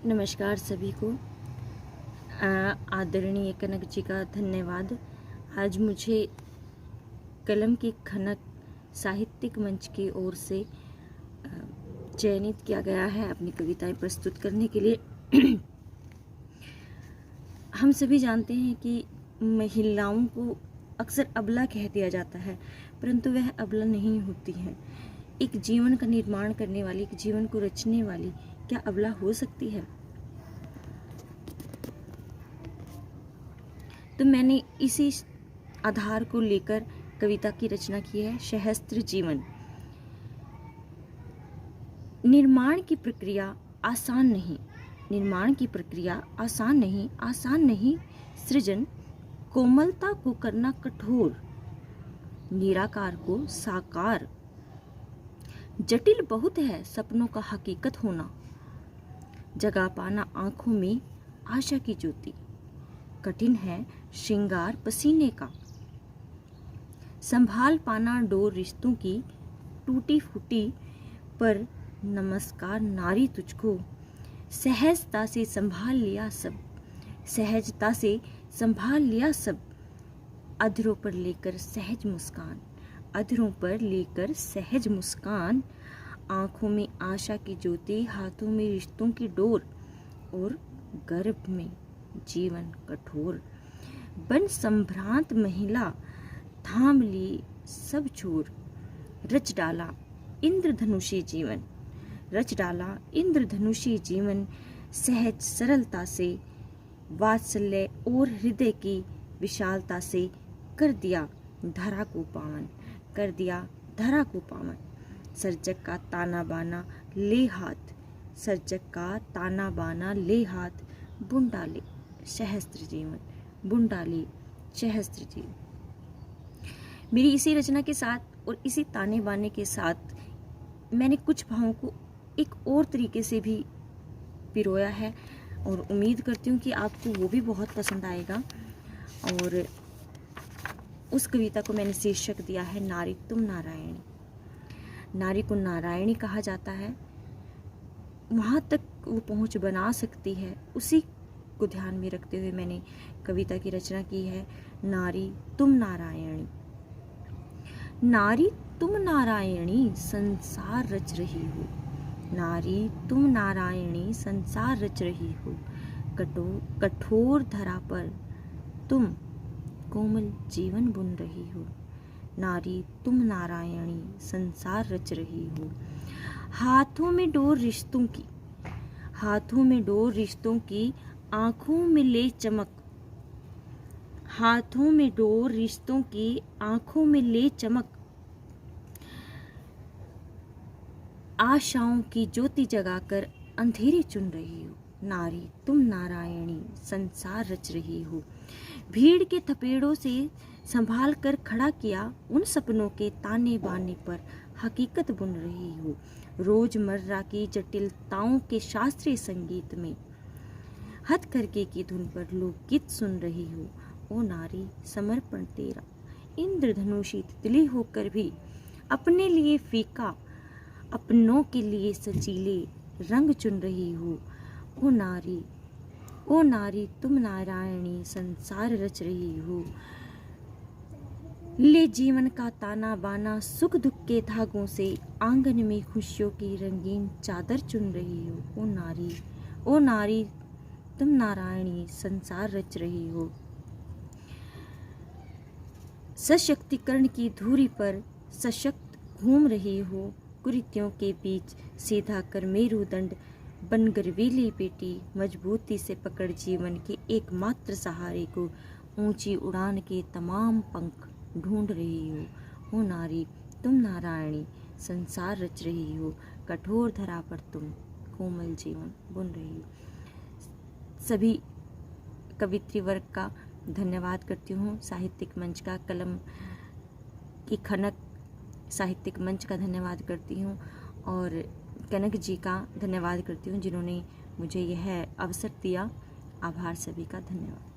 नमस्कार सभी को। आदरणीय कनक जी का धन्यवाद। आज मुझे कलम की खनक साहित्यिक मंच की ओर से चयनित किया गया है अपनी कविताएं प्रस्तुत करने के लिए। हम सभी जानते हैं कि महिलाओं को अक्सर अबला कह दिया जाता है, परंतु वह अबला नहीं होती हैं। एक जीवन का निर्माण करने वाली, एक जीवन को रचने वाली क्या अबला हो सकती है? तो मैंने इसी आधार को लेकर कविता की रचना की है, सहस्त्र जीवन। निर्माण की प्रक्रिया आसान नहीं, निर्माण की प्रक्रिया आसान नहीं, आसान नहीं सृजन। कोमलता को करना कठोर, निराकार को साकार। जटिल बहुत है सपनों का हकीकत होना, जगा पाना आंखों में आशा की ज्योति। कठिन है श्रृंगार पसीने का, संभाल पाना डोर रिश्तों की। टूटी फूटी पर नमस्कार नारी तुझको, सहजता से संभाल लिया सब, सहजता से संभाल लिया सब। अधरों पर लेकर सहज मुस्कान, अधरों पर लेकर सहज मुस्कान। आंखों में आशा की ज्योति, हाथों में रिश्तों की डोर, और गर्भ में जीवन कठोर। बन संभ्रांत महिला थाम ली सब छोर, रच डाला इंद्रधनुषी जीवन, रच डाला इंद्रधनुषी जीवन। सहज सरलता से, वात्सल्य और हृदय की विशालता से कर दिया धरा को पावन, कर दिया धरा को पावन। सर्जक का ताना बाना ले हाथ, सर्जक का ताना बाना ले हाथ। बुन डाले सहस्त्र जीवन, बुन डाले सहस्त्र जीवन। मेरी इसी रचना के साथ और इसी ताने बाने के साथ मैंने कुछ भावों को एक और तरीके से भी पिरोया है, और उम्मीद करती हूँ कि आपको वो भी बहुत पसंद आएगा। और उस कविता को मैंने शीर्षक दिया है नारी तुम नारायणी। नारी को नारायणी कहा जाता है, वहाँ तक वो पहुँच बना सकती है, उसी को ध्यान में रखते हुए मैंने कविता की रचना की है। नारी तुम नारायणी, नारी तुम नारायणी संसार रच रही हो, नारी तुम नारायणी संसार रच रही हो। कठोर धरा पर तुम कोमल जीवन बुन रही हो, नारी तुम नारायणी संसार रच रही हो। हाथों में डोर रिश्तों की, हाथों में डोर रिश्तों की, आंखों में ले चमक, हाथों में डोर रिश्तों की, आंखों में ले चमक। आशाओं की ज्योति जगाकर अंधेरे चुन रही हो, नारी तुम नारायणी संसार रच रही हो। भीड़ के थपेड़ों से संभाल कर खड़ा किया, उन सपनों के ताने बाने पर हकीकत बुन रही हो। रोजमर्रा की जटिलताओं के शास्त्रीय संगीत में हथकरघे की धुन पर लोकगीत सुन रही हो। ओ नारी समर्पण तेरा इंद्रधनुषी तितली होकर भी अपने लिए फीका, अपनों के लिए सजीले रंग चुन रही हो। ओ नारी तुम नारायणी संसार रच रही हो। ले जीवन का ताना बाना, सुख दुख के धागों से आंगन में खुशियों की रंगीन चादर चुन रही हो। ओ नारी तुम नारायणी संसार रच रही हो। सशक्तिकरण की धुरी पर सशक्त घूम रही हो, कुरीतियों के बीच सीधा कर मेरुदंड बन गर्वीली बेटी, मजबूती से पकड़ जीवन के एकमात्र सहारे को, ऊंची उड़ान के तमाम पंख ढूंढ रही हो। ओ नारी तुम नारायणी संसार रच रही हो, कठोर धरा पर तुम कोमल जीवन बुन रही हो। सभी कवित्री वर्ग का धन्यवाद करती हूँ। साहित्यिक मंच का, कलम की खनक साहित्यिक मंच का धन्यवाद करती हूँ, और कनक जी का धन्यवाद करती हूँ जिन्होंने मुझे यह अवसर दिया। आभार सभी का, धन्यवाद।